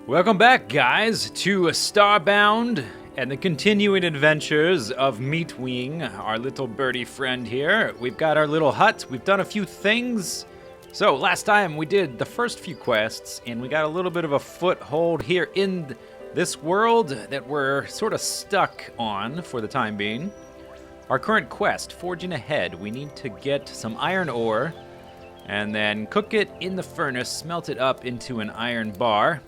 Welcome back, guys, to Starbound and the continuing adventures of Meatwing, our little birdie friend here. We've got our little hut. We've done a few things. So last time we did the first few quests, and we got a little bit of a foothold here in this world that we're sort of stuck on for the time being. Our current quest, forging ahead, we need to get some iron ore and then cook it in the furnace, smelt it up into an iron bar.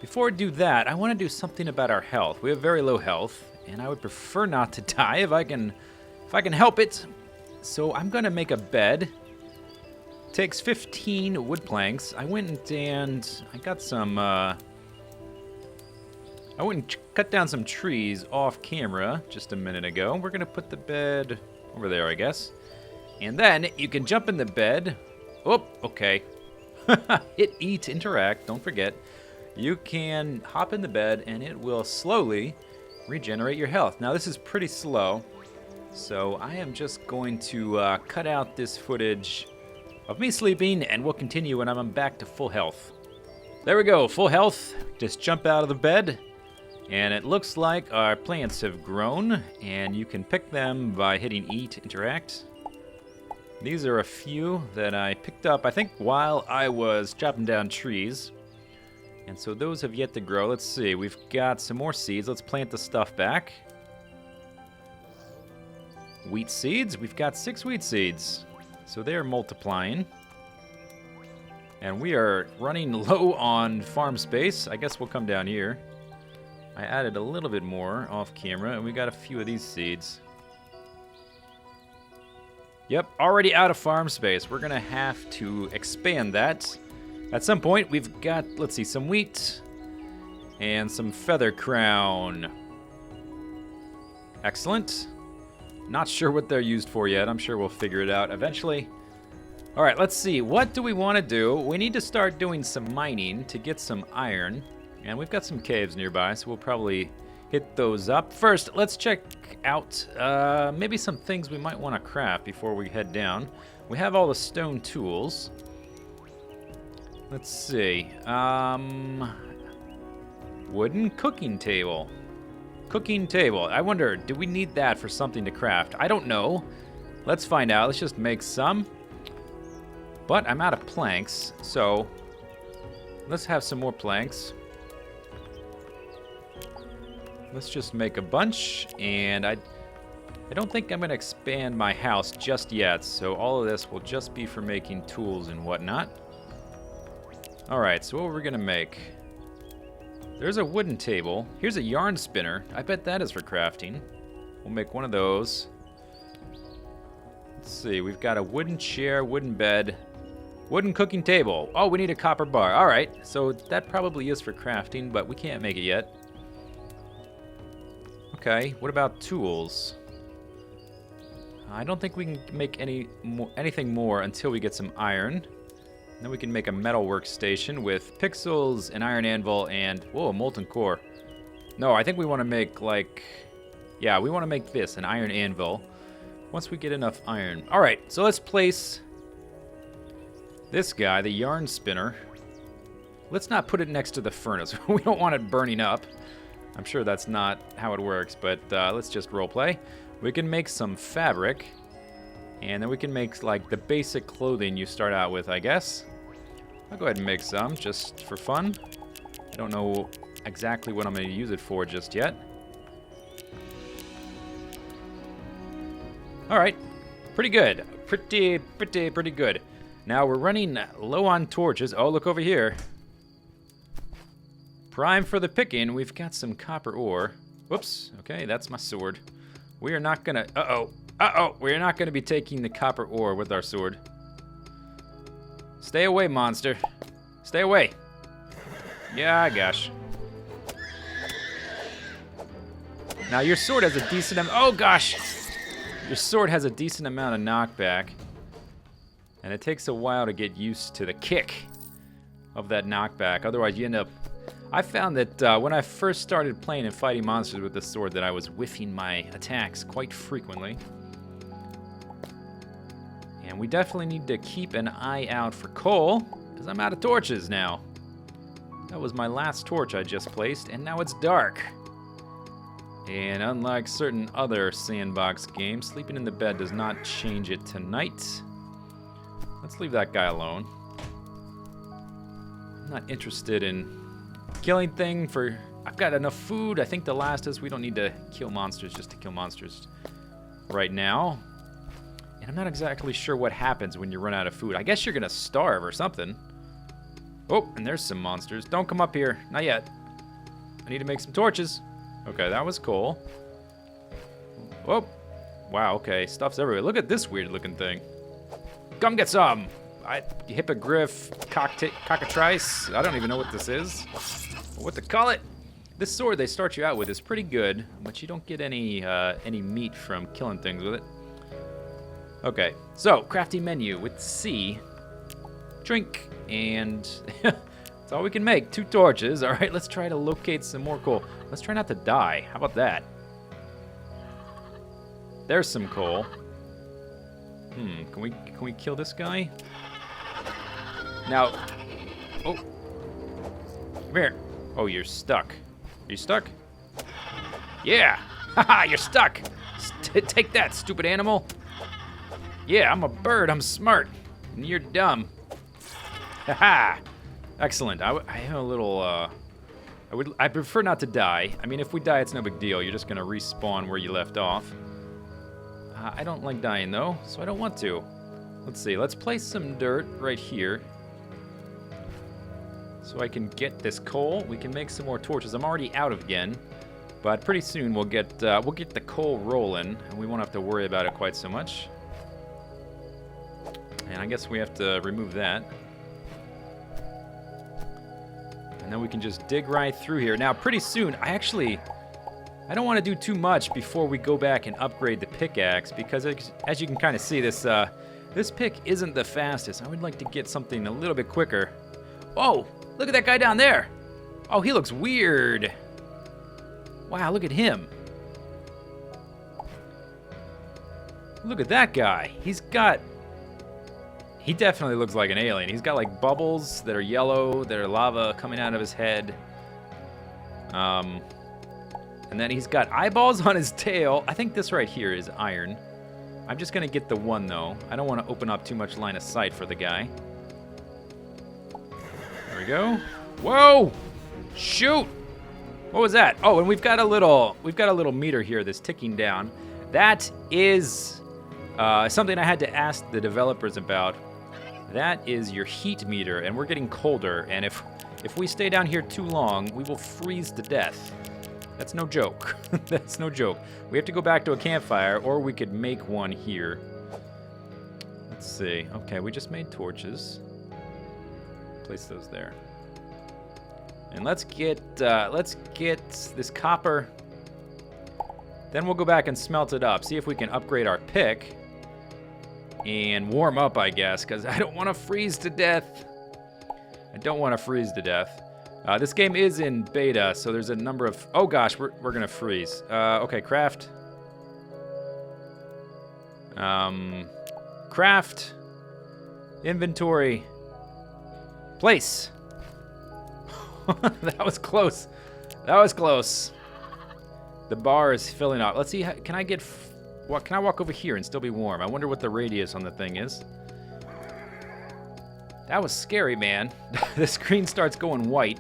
Before I do that, I want to do something about our health. We have very low health, and I would prefer not to die if I can help it. So I'm gonna make a bed. Takes 15 wood planks. I went and I got some. I went and cut down some trees off camera just a minute ago. We're gonna put the bed over there, I guess. And then you can jump in the bed. Oh, okay. Hit E to interact. Don't forget. You can hop in the bed and it will slowly regenerate your health. Now this is pretty slow, so I am just going to cut out this footage of me sleeping, and we'll continue when I'm back to full health. There we go, full health. Just jump out of the bed, and it looks like our plants have grown, and you can pick them by hitting E to interact. These are a few that I picked up, I think, while I was chopping down trees. And so those have yet to grow. Let's see, we've got some more seeds. Let's plant the stuff back. Wheat seeds, we've got 6 wheat seeds. So they're multiplying. And we are running low on farm space. I guess we'll come down here. I added a little bit more off camera, and we got a few of these seeds. Yep, already out of farm space. We're gonna have to expand that. At some point, we've got, let's see, some wheat and some feather crown. Excellent. Not sure what they're used for yet. I'm sure we'll figure it out eventually. All right, let's see. What do we want to do? We need to start doing some mining to get some iron. And we've got some caves nearby, so we'll probably hit those up. First, let's check out maybe some things we might want to craft before we head down. We have all the stone tools. Let's see. Wooden cooking table. Cooking table. I wonder, do we need that for something to craft? I don't know. Let's find out. Let's just make some. But I'm out of planks, so let's have some more planks. Let's just make a bunch, and I don't think I'm going to expand my house just yet, so all of this will just be for making tools and whatnot. Alright, so what we're gonna make? There's a wooden table. Here's a yarn spinner. I bet that is for crafting. We'll make one of those. Let's see, we've got a wooden chair, wooden bed, wooden cooking table. Oh, we need a copper bar. Alright, so that probably is for crafting, but we can't make it yet. Okay, what about tools? I don't think we can make anything more until we get some iron. Then we can make a metal workstation with pixels, an iron anvil, and, whoa, a molten core. No, I think we want to make, yeah, we want to make this, an iron anvil, once we get enough iron. All right, so let's place this guy, the yarn spinner. Let's not put it next to the furnace. We don't want it burning up. I'm sure that's not how it works, but let's just roleplay. We can make some fabric. And then we can make, the basic clothing you start out with, I guess. I'll go ahead and make some, just for fun. I don't know exactly what I'm going to use it for just yet. Alright, pretty good. Pretty good. Now we're running low on torches. Oh, look over here. Prime for the picking. We've got some copper ore. Whoops, okay, that's my sword. We are not going to... Uh-oh, we're not going to be taking the copper ore with our sword. Stay away, monster. Stay away. Yeah, gosh. Now, your sword has a decent amount... Oh, gosh! Your sword has a decent amount of knockback. And it takes a while to get used to the kick of that knockback. Otherwise, you end up... I found that when I first started playing and fighting monsters with this sword that I was whiffing my attacks quite frequently. And we definitely need to keep an eye out for coal, because I'm out of torches now. That was my last torch I just placed, and now it's dark. And unlike certain other Sandbox games, sleeping in the bed does not change it tonight. Let's leave that guy alone. I'm not interested in killing thing for... I've got enough food. I think the last is we don't need to kill monsters just to kill monsters right now. And I'm not exactly sure what happens when you run out of food. I guess you're going to starve or something. Oh, and there's some monsters. Don't come up here. Not yet. I need to make some torches. Okay, that was cool. Oh, wow, okay. Stuff's everywhere. Look at this weird-looking thing. Come get some. Hippogriff, cockatrice. I don't even know what this is. What to call it. This sword they start you out with is pretty good, but you don't get any meat from killing things with it. Okay, so crafting menu with C. Drink, and that's all we can make. 2 torches. All right, let's try to locate some more coal. Let's try not to die. How about that? There's some coal. Can we kill this guy? Now, oh, come here. Oh, you're stuck. Are you stuck? Yeah. Haha, you're stuck. Take that, stupid animal. Yeah, I'm a bird. I'm smart, and you're dumb. Haha. Excellent. I have a little. I prefer not to die. I mean, if we die, it's no big deal. You're just gonna respawn where you left off. I don't like dying though, so I don't want to. Let's see. Let's place some dirt right here, so I can get this coal. We can make some more torches. I'm already out again, but pretty soon we'll get the coal rolling, and we won't have to worry about it quite so much. And I guess we have to remove that. And then we can just dig right through here. Now, pretty soon, I don't want to do too much before we go back and upgrade the pickaxe, because as you can kind of see, this pick isn't the fastest. I would like to get something a little bit quicker. Oh, look at that guy down there. Oh, he looks weird. Wow, look at him. Look at that guy. He definitely looks like an alien. He's got like bubbles that are yellow, that are lava coming out of his head. And then he's got eyeballs on his tail. I think this right here is iron. I'm just gonna get the one though. I don't want to open up too much line of sight for the guy. There we go. Whoa! Shoot! What was that? Oh, and we've got a little meter here that's ticking down. That is something I had to ask the developers about. That is your heat meter, and we're getting colder. And if we stay down here too long, we will freeze to death. That's no joke. That's no joke. We have to go back to a campfire, or we could make one here. Let's see. Okay, we just made torches. Place those there. And let's get this copper. Then we'll go back and smelt it up. See if we can upgrade our pick. And warm up, I guess, because I don't want to freeze to death. I don't want to freeze to death. This game is in beta, so there's a number of... Oh gosh, we're gonna freeze. Okay, craft. Craft. Inventory. Place. That was close. That was close. The bar is filling up. Let's see. Can I get... What, can I walk over here and still be warm? I wonder what the radius on the thing is. That was scary, man. The screen starts going white.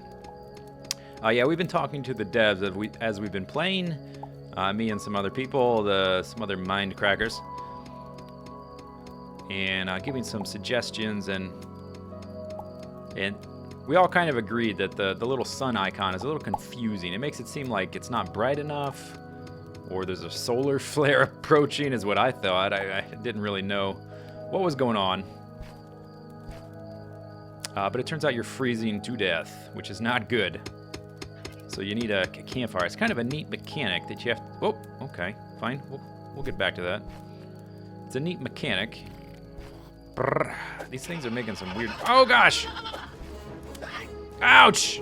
Yeah, we've been talking to the devs as we've been playing. Me and some other people, some other mind crackers. And giving some suggestions, and we all kind of agreed that the little sun icon is a little confusing. It makes it seem like it's not bright enough, or there's a solar flare approaching, is what I thought. I didn't really know what was going on. But it turns out you're freezing to death, which is not good. So you need a campfire. It's kind of a neat mechanic that you have to... Oh, okay, fine. We'll get back to that. It's a neat mechanic. Brrr. These things are making some weird... Oh, gosh! Ouch!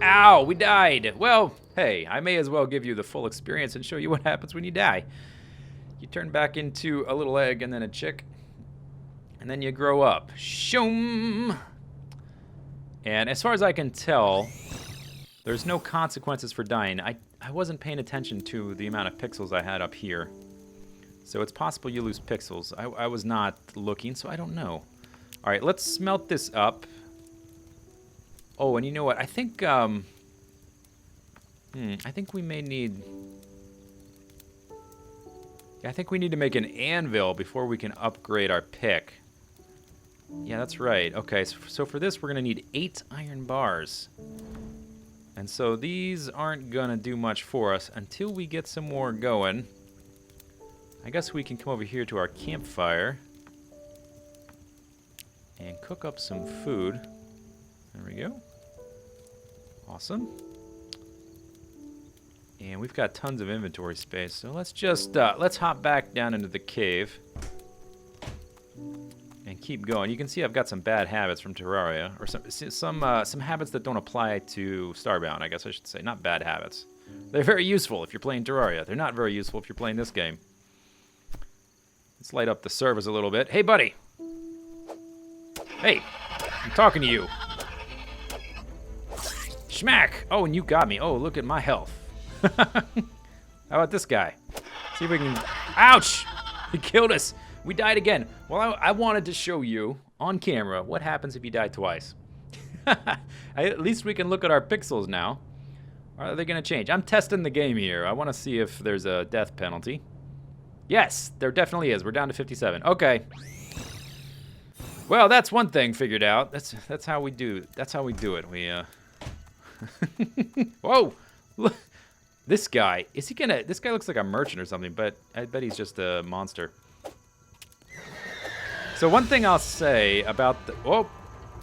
Ow, we died. Well, hey, I may as well give you the full experience and show you what happens when you die. You turn back into a little egg and then a chick. And then you grow up. Shoom! And as far as I can tell, there's no consequences for dying. I wasn't paying attention to the amount of pixels I had up here. So it's possible you lose pixels. I was not looking, so I don't know. All right, let's smelt this up. Oh, and you know what? I think we may need... Yeah, I think we need to make an anvil before we can upgrade our pick. Yeah, that's right. Okay, so for this, we're going to need 8 iron bars. And so these aren't going to do much for us until we get some more going. I guess we can come over here to our campfire and cook up some food. There we go. Awesome. And we've got tons of inventory space, so let's just let's hop back down into the cave and keep going. You can see I've got some bad habits from Terraria, or some habits that don't apply to Starbound, I guess I should say. Not bad habits. They're very useful if you're playing Terraria. They're not very useful if you're playing this game. Let's light up the servers a little bit. Hey, buddy. Hey, I'm talking to you. Schmack! Oh, and you got me. Oh, look at my health. How about this guy? See if we can... Ouch! He killed us. We died again. Well, I wanted to show you on camera what happens if you die twice. At least we can look at our pixels now. Are they going to change? I'm testing the game here. I want to see if there's a death penalty. Yes, there definitely is. We're down to 57. Okay. Well, that's one thing figured out. That's how we do. That's how we do it. We Whoa! Look. This guy, is he gonna... This guy looks like a merchant or something, but I bet he's just a monster. So one thing I'll say about the... Oh,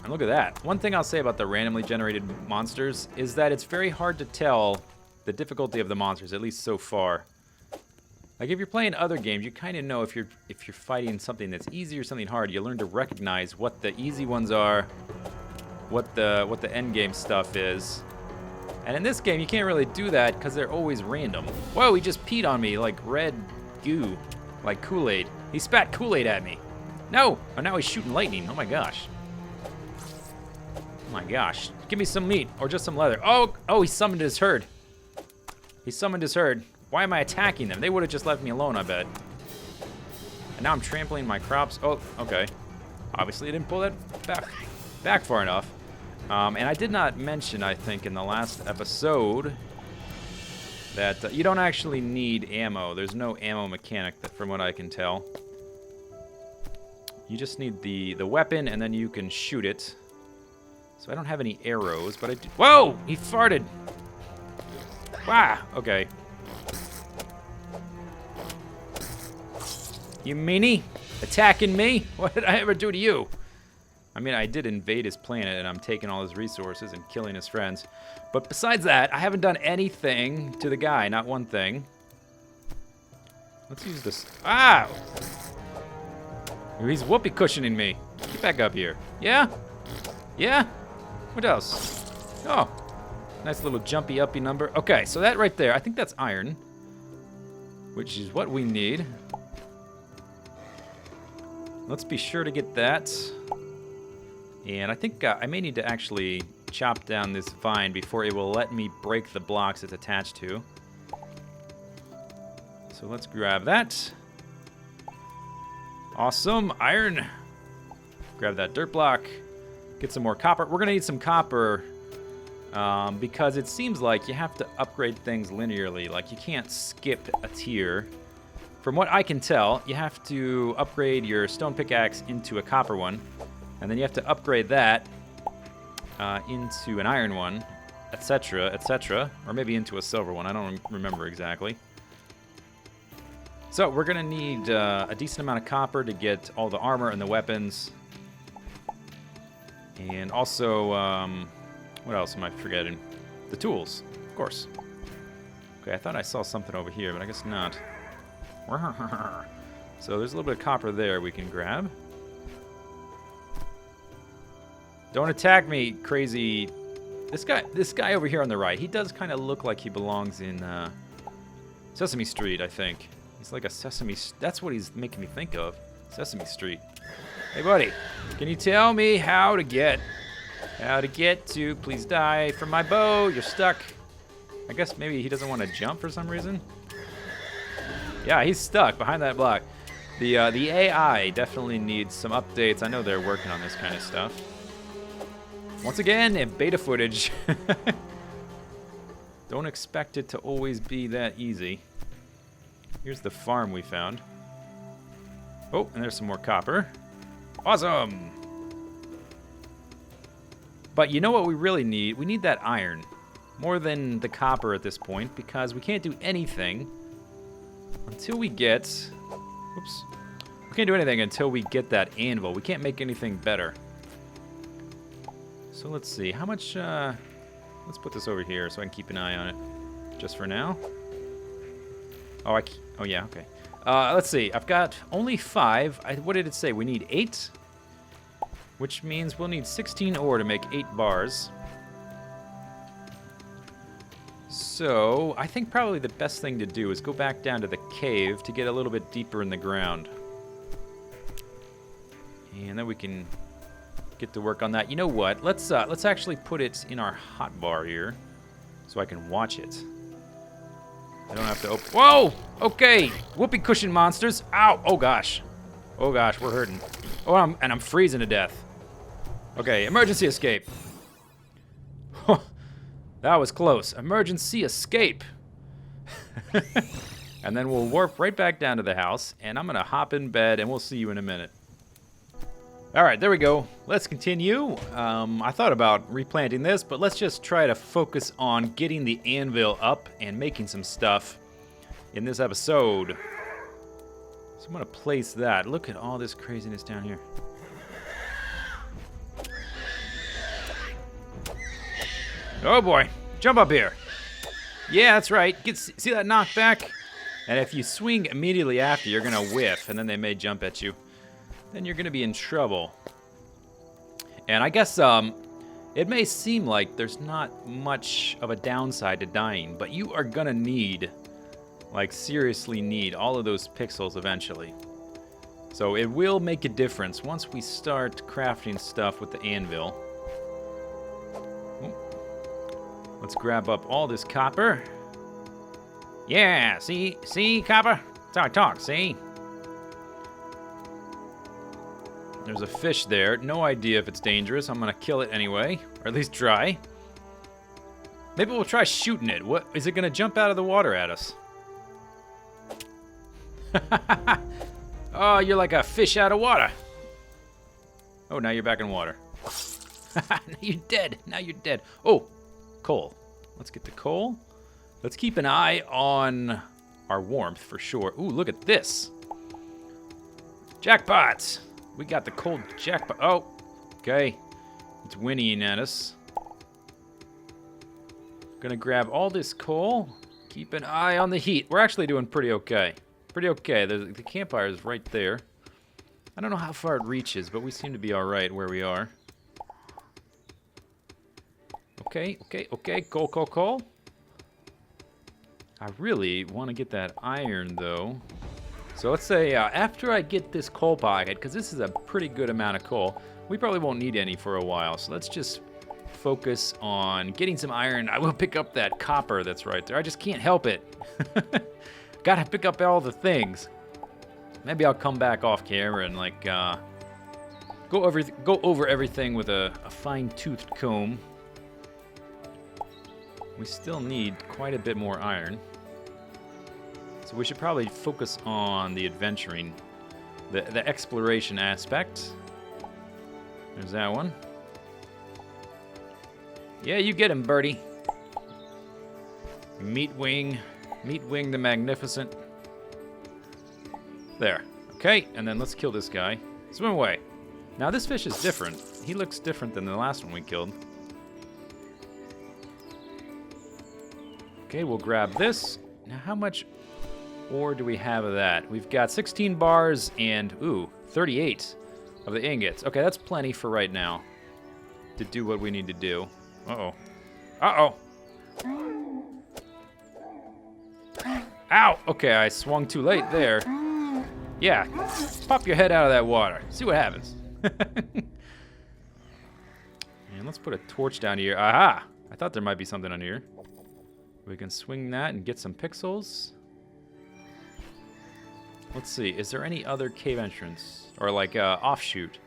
and look at that. One thing I'll say about the randomly generated monsters is that it's very hard to tell the difficulty of the monsters, at least so far. Like if you're playing other games, you kind of know if you're fighting something that's easy or something hard. You learn to recognize what the easy ones are, what the end game stuff is. And in this game, you can't really do that because they're always random. Whoa, he just peed on me like red goo, like Kool-Aid. He spat Kool-Aid at me. No! Oh, now he's shooting lightning. Oh my gosh. Oh my gosh. Give me some meat or just some leather. Oh, he summoned his herd. He summoned his herd. Why am I attacking them? They would have just left me alone, I bet. And now I'm trampling my crops. Oh, okay. Obviously, I didn't pull that back far enough. And I did not mention, I think, in the last episode that you don't actually need ammo. There's no ammo mechanic, from what I can tell. You just need the weapon, and then you can shoot it. So I don't have any arrows, but I do... Whoa! He farted! Wow! Okay. You meanie? Attacking me? What did I ever do to you? I mean, I did invade his planet, and I'm taking all his resources and killing his friends. But besides that, I haven't done anything to the guy, not one thing. Let's use this. Ah! He's whoopee cushioning me. Get back up here. Yeah? Yeah? What else? Oh, nice little jumpy uppy number. Okay, so that right there, I think that's iron, which is what we need. Let's be sure to get that. And I think I may need to actually chop down this vine before it will let me break the blocks it's attached to. So let's grab that. Awesome, iron. Grab that dirt block. Get some more copper. We're gonna need some copper because it seems like you have to upgrade things linearly. Like you can't skip a tier. From what I can tell, you have to upgrade your stone pickaxe into a copper one. And then you have to upgrade that into an iron one, etc., etc., or maybe into a silver one. I don't remember exactly. So we're going to need a decent amount of copper to get all the armor and the weapons. And also, what else am I forgetting? The tools, of course. Okay, I thought I saw something over here, but I guess not. So there's a little bit of copper there we can grab. Don't attack me, crazy. This guy over here on the right, he does kind of look like he belongs in Sesame Street, I think. He's like a Sesame... That's what he's making me think of. Sesame Street. Hey, buddy. Can you tell me how to get How to get to? Please die from my bow. You're stuck. I guess maybe he doesn't want to jump for some reason. Yeah, he's stuck behind that block. The AI definitely needs some updates. I know they're working on this kind of stuff. Once again, in beta footage. Don't expect it to always be that easy. Here's the farm we found. Oh, and there's some more copper. Awesome! But you know what we really need? We need that iron. More than the copper at this point, because we can't do anything until we get... Oops. We can't do anything until we get that anvil. We can't make anything better. So let's see. How much... let's put this over here so I can keep an eye on it. Just for now. Oh, oh yeah, okay. Let's see. I've got only 5. What did it say? We need 8? Which means we'll need 16 ore to make 8 bars. So, I think probably the best thing to do is go back down to the cave to get a little bit deeper in the ground. And then we can get to work on that. You know what? Let's actually put it in our hotbar here so I can watch it. I don't have to open... Whoa! Okay! Whoopee cushion monsters! Ow! Oh gosh. Oh gosh, we're hurting. Oh, and I'm freezing to death. Okay, emergency escape. That was close. Emergency escape. And then we'll warp right back down to the house, and I'm gonna hop in bed, and we'll see you in a minute. All right, there we go. Let's continue. I thought about replanting this, but let's just try to focus on getting the anvil up and making some stuff in this episode. So I'm gonna place that. Look at all this craziness down here. Oh boy, jump up here. Yeah, that's right. See that knockback? And if you swing immediately after, you're gonna whiff, and then they may jump at you. Then you're gonna be in trouble. And I guess it may seem like there's not much of a downside to dying, but you are gonna need, like seriously need, all of those pixels eventually. So it will make a difference once we start crafting stuff with the anvil. Let's grab up all this copper. Yeah, see, copper? That's how I talk, see? There's a fish there. No idea if it's dangerous. I'm gonna kill it anyway, or at least try. Maybe we'll try shooting it. What, is it gonna jump out of the water at us? Oh, you're like a fish out of water. Oh, now you're back in water. Now you're dead. Now you're dead. Oh, coal. Let's get the coal. Let's keep an eye on our warmth for sure. Ooh, look at this. Jackpot. We got the coal jackpot. Oh, okay. It's whinnying at us. Gonna grab all this coal. Keep an eye on the heat. We're actually doing pretty okay. Pretty okay. The campfire is right there. I don't know how far it reaches, but we seem to be all right where we are. Okay. Coal. I really want to get that iron, though. So let's say after I get this coal pocket, because this is a pretty good amount of coal, we probably won't need any for a while. So let's just focus on getting some iron. I will pick up that copper that's right there. I just can't help it. Gotta pick up all the things. Maybe I'll come back off camera and like go over everything with a fine-toothed comb. We still need quite a bit more iron. So we should probably focus on the adventuring, the exploration aspect. There's that one. Yeah, you get him, birdie. Meatwing the Magnificent. There. Okay, and then let's kill this guy. Swim away. Now this fish is different. He looks different than the last one we killed. Okay, we'll grab this. Now how much ore do we have of that? We've got 16 bars and, ooh, 38 of the ingots. Okay, that's plenty for right now to do what we need to do. Uh-oh. Uh-oh. Ow! Okay, I swung too late there. Yeah, pop your head out of that water. See what happens. And And let's put a torch down here. Aha! I thought there might be something on here. We can swing that and get some pixels. Let's see. Is there any other cave entrance? Or like offshoot?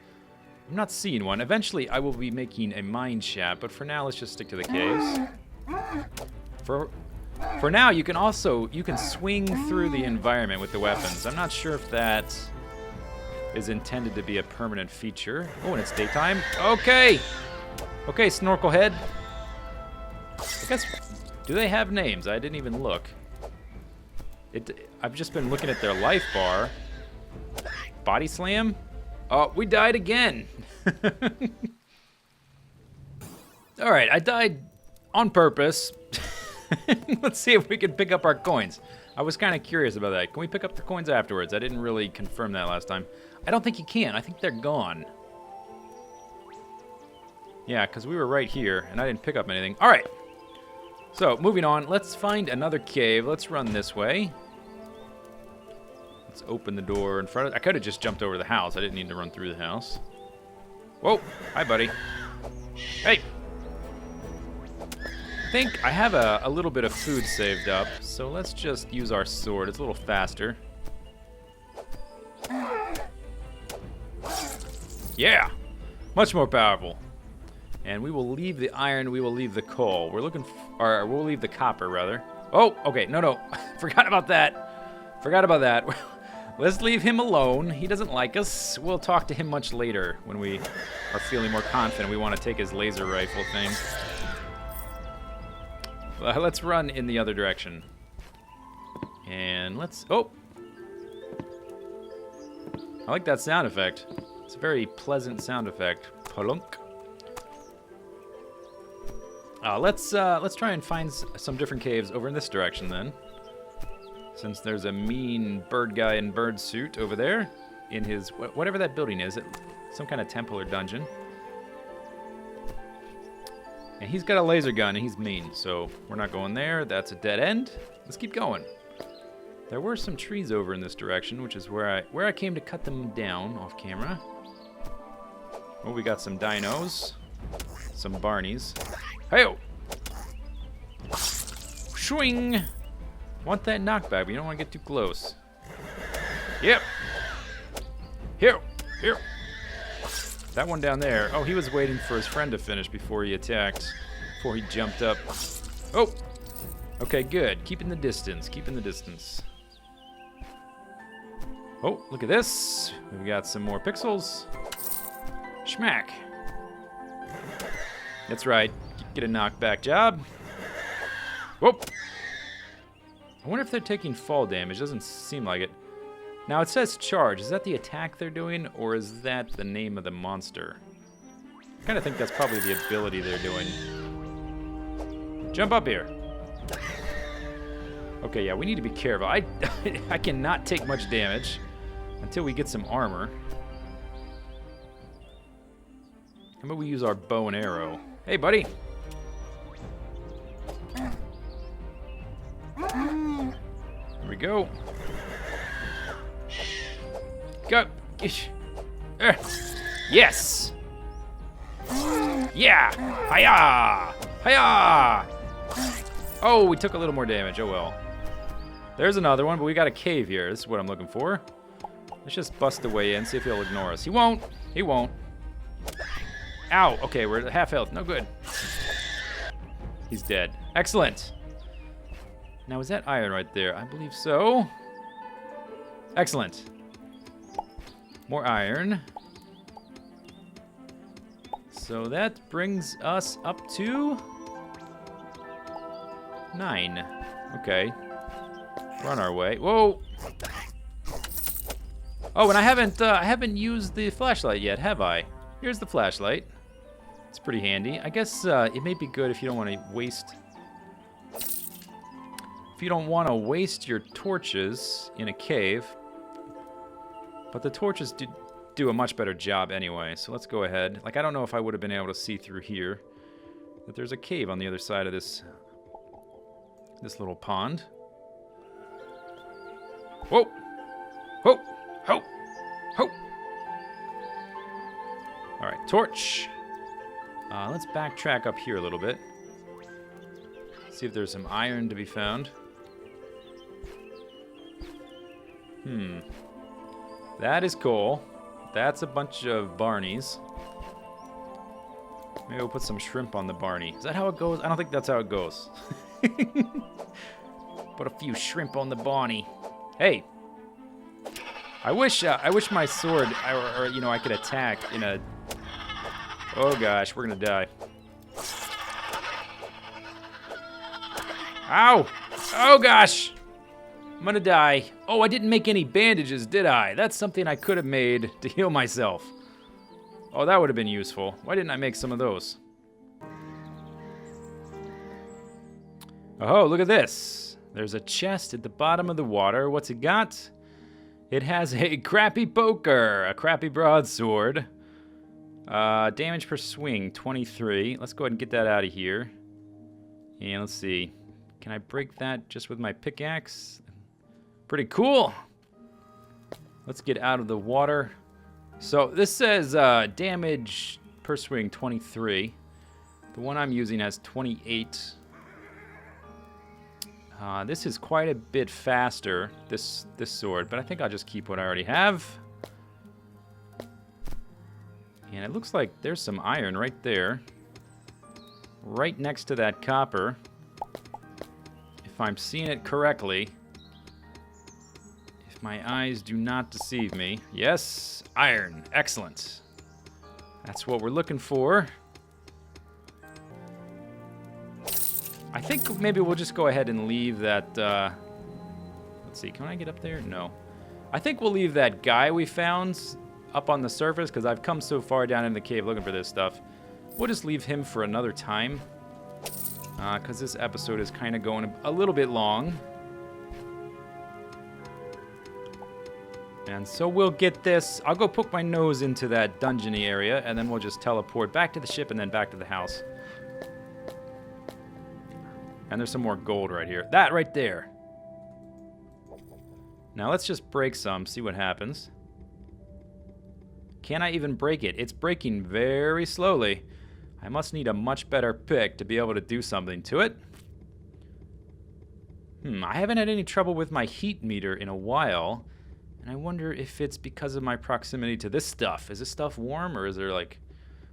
I'm not seeing one. Eventually, I will be making a mine shaft, but for now, let's just stick to the caves. For now, you can swing through the environment with the weapons. I'm not sure if that is intended to be a permanent feature. Oh, and it's daytime. Okay. Okay, Snorkel Head. I guess, do they have names? I didn't even look. I've just been looking at their life bar. Body slam? Oh, we died again. All right, I died on purpose. Let's see if we can pick up our coins. I was kind of curious about that. Can we pick up the coins afterwards? I didn't really confirm that last time. I don't think you can. I think they're gone. Yeah, because we were right here, and I didn't pick up anything. All right. So, moving on. Let's find another cave. Let's run this way. Let's open the door in front of... I could have just jumped over the house. I didn't need to run through the house. Whoa. Hi, buddy. Hey. I think I have a little bit of food saved up, so let's just use our sword. It's a little faster. Yeah. Much more powerful. And we will leave the iron, we will leave the coal. We're looking or we'll leave the copper, rather. Oh, okay. No. Forgot about that. Forgot about that. Let's leave him alone. He doesn't like us. We'll talk to him much later when we are feeling more confident. We want to take his laser rifle thing. Let's run in the other direction. And let's... Oh! I like that sound effect. It's a very pleasant sound effect. Plunk. Let's try and find some different caves over in this direction then. Since there's a mean bird guy in bird suit over there in his whatever that building is, some kind of temple or dungeon. And he's got a laser gun and he's mean, so we're not going there. That's a dead end. Let's keep going. There were some trees over in this direction, which is where I came to cut them down off camera. Oh, we got some dinos, some Barneys. Hey-o! Swing! Want that knockback, but you don't want to get too close. Yep. Here. That one down there. Oh, he was waiting for his friend to finish before he attacked. Before he jumped up. Oh! Okay, good. Keeping the distance. Oh, look at this. We've got some more pixels. Schmack. That's right. Get a knockback job. Whoop! I wonder if they're taking fall damage. Doesn't seem like it. Now it says charge. Is that the attack they're doing, or is that the name of the monster? I kind of think that's probably the ability they're doing. Jump up here. Okay, yeah, we need to be careful. I cannot take much damage until we get some armor. How about we use our bow and arrow? Hey, buddy. There we go. Go. Yes. Yeah. Hiya. Hiya. Oh, we took a little more damage. Oh, well. There's another one, but we got a cave here. This is what I'm looking for. Let's just bust the way in, see if he'll ignore us. He won't. He won't. Ow. Okay, we're at half health. No good. He's dead. Excellent. Now, is that iron right there? I believe so. Excellent. More iron. So that brings us up to 9. Okay. We're on our way. Whoa! Oh, and I haven't used the flashlight yet, have I? Here's the flashlight. It's pretty handy. I guess it may be good if you don't want to waste... If you don't want to waste your torches in a cave. But the torches do a much better job anyway, so let's go ahead. Like, I don't know if I would have been able to see through here. But there's a cave on the other side of this little pond. Whoa! Ho! Ho! Ho! Alright, torch. Let's backtrack up here a little bit. See if there's some iron to be found. That is coal. That's a bunch of Barneys. Maybe we'll put some shrimp on the Barney. Is that how it goes? I don't think that's how it goes. Put a few shrimp on the Barney. Hey. I wish my sword, I could attack in a... Oh gosh, we're gonna die. Ow! Oh gosh! I'm gonna die. Oh, I didn't make any bandages, did I? That's something I could have made to heal myself. Oh, that would have been useful. Why didn't I make some of those? Oh, look at this. There's a chest at the bottom of the water. What's it got? It has a crappy poker, a crappy broadsword. Damage per swing, 23. Let's go ahead and get that out of here. And let's see. Can I break that just with my pickaxe? Pretty cool. Let's get out of the water. So this says damage per swing 23. The one I'm using has 28. This is quite a bit faster, this sword, but I think I'll just keep what I already have. And it looks like there's some iron right there. Right next to that copper. If I'm seeing it correctly. If my eyes do not deceive me. Yes, iron. Excellent. That's what we're looking for. I think maybe we'll just go ahead and leave that, let's see, can I get up there? No. I think we'll leave that guy we found up on the surface, because I've come so far down in the cave looking for this stuff. We'll just leave him for another time, because this episode is kind of going a little bit long. And so we'll get this. I'll go poke my nose into that dungeony area, and then we'll just teleport back to the ship and then back to the house. And there's some more gold right here. That right there. Now let's just break some, see what happens. Can I even break it? It's breaking very slowly. I must need a much better pick to be able to do something to it. I haven't had any trouble with my heat meter in a while. And I wonder if it's because of my proximity to this stuff. Is this stuff warm, or is there like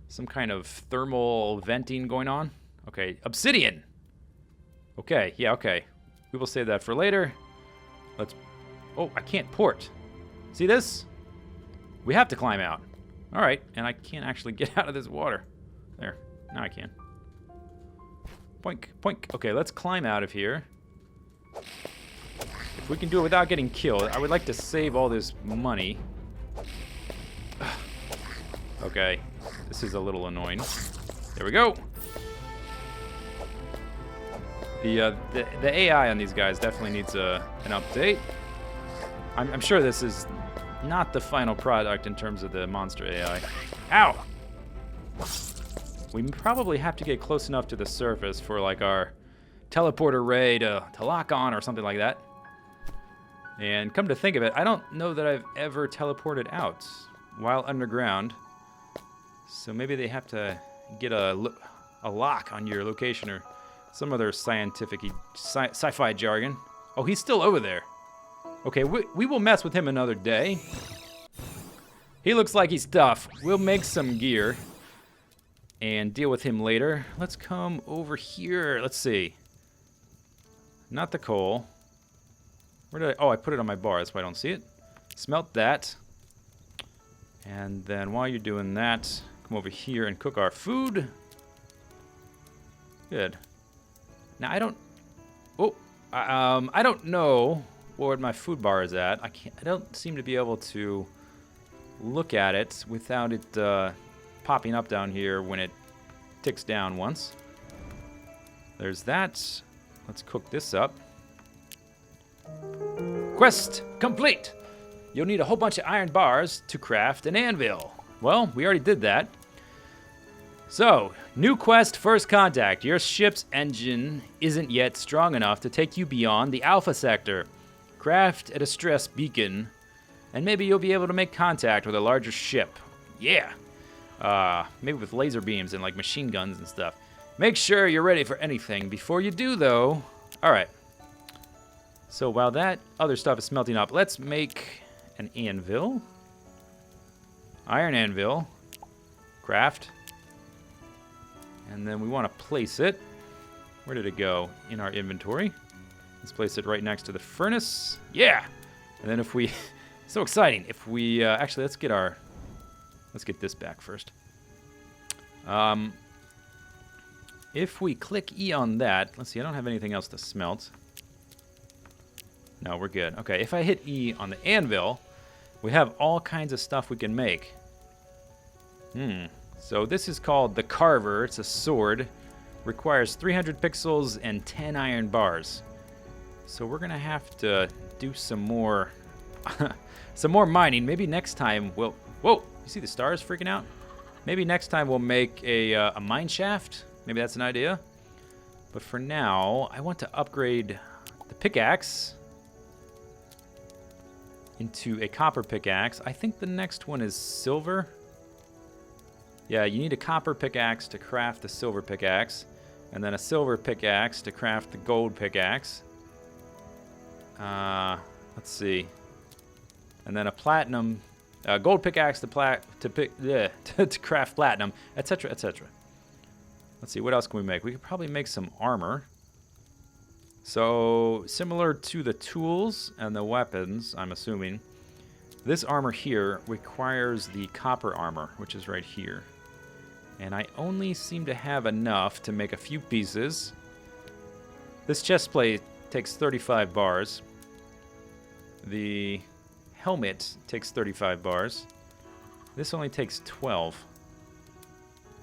some kind of thermal venting going on? Okay, obsidian. Okay, yeah, okay. We will save that for later. Let's... Oh, I can't port. See this? We have to climb out. All right, and I can't actually get out of this water. There, now I can. Poink, poink. Okay, let's climb out of here. If we can do it without getting killed, I would like to save all this money. Okay, this is a little annoying. There we go. The AI on these guys definitely needs an update. I'm sure this is not the final product in terms of the monster AI. Ow! We probably have to get close enough to the surface for like our teleporter ray to lock on or something like that. And come to think of it, I don't know that I've ever teleported out while underground. So maybe they have to get a lock on your location or some other scientific sci-fi jargon. Oh, he's still over there. Okay, we will mess with him another day. He looks like he's tough. We'll make some gear and deal with him later. Let's come over here. Let's see. Not the coal. Where did I... Oh, I put it on my bar. That's why I don't see it. Smelt that. And then while you're doing that, come over here and cook our food. Good. Now, I don't... Oh, I don't know where my food bar is at. I don't seem to be able to look at it without it popping up down here when it ticks down once. There's that. Let's cook this up. Quest complete! You'll need a whole bunch of iron bars to craft an anvil. Well, we already did that. So, new quest, first contact. Your ship's engine isn't yet strong enough to take you beyond the Alpha Sector. Craft a distress beacon, and maybe you'll be able to make contact with a larger ship. Yeah! Maybe with laser beams and like machine guns and stuff. Make sure you're ready for anything before you do, though. All right. So while that other stuff is smelting up, let's make an anvil. Iron anvil. Craft. And then we want to place it. Where did it go? In our inventory. Let's place it right next to the furnace. Yeah! And then if we... So exciting. If we... actually, let's get this back first. If we click E on that... Let's see, I don't have anything else to smelt. No, we're good. Okay, if I hit E on the anvil, we have all kinds of stuff we can make. So this is called the Carver. It's a sword. Requires 300 pixels and 10 iron bars. So we're going to have to do some more... some more mining. Maybe next time we'll... Whoa! You see the stars freaking out? Maybe next time we'll make a mine shaft. Maybe that's an idea. But for now, I want to upgrade the pickaxe into a copper pickaxe. I think the next one is silver. Yeah, you need a copper pickaxe to craft the silver pickaxe. And then a silver pickaxe to craft the gold pickaxe. Let's see. And then a platinum... gold pickaxe to craft platinum, etc., etc. Let's see, what else can we make? We could probably make some armor. So, similar to the tools and the weapons, I'm assuming, this armor here requires the copper armor, which is right here. And I only seem to have enough to make a few pieces. This chest plate takes 35 bars. The helmet takes 35 bars. This only takes 12.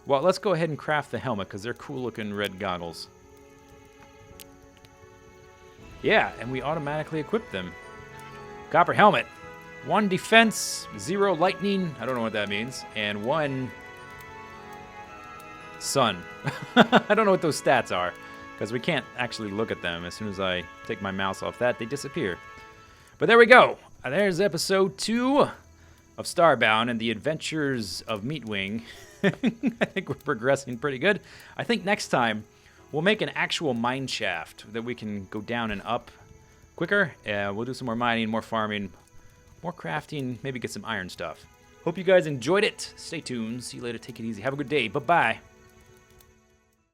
Well, let's go ahead and craft the helmet because they're cool looking red goggles. Yeah, and we automatically equip them. Copper helmet. 1 defense, 0 lightning, I don't know what that means, and 1 sun. I don't know what those stats are because we can't actually look at them. As soon as I take my mouse off that, they disappear. But there we go. There's episode 2 of Starbound and the Adventures of Meatwing. I think we're progressing pretty good. I think next time we'll make an actual mine shaft that we can go down and up quicker. We'll do some more mining, more farming, more crafting, maybe get some iron stuff. Hope you guys enjoyed it. Stay tuned. See you later. Take it easy. Have a good day. Bye-bye.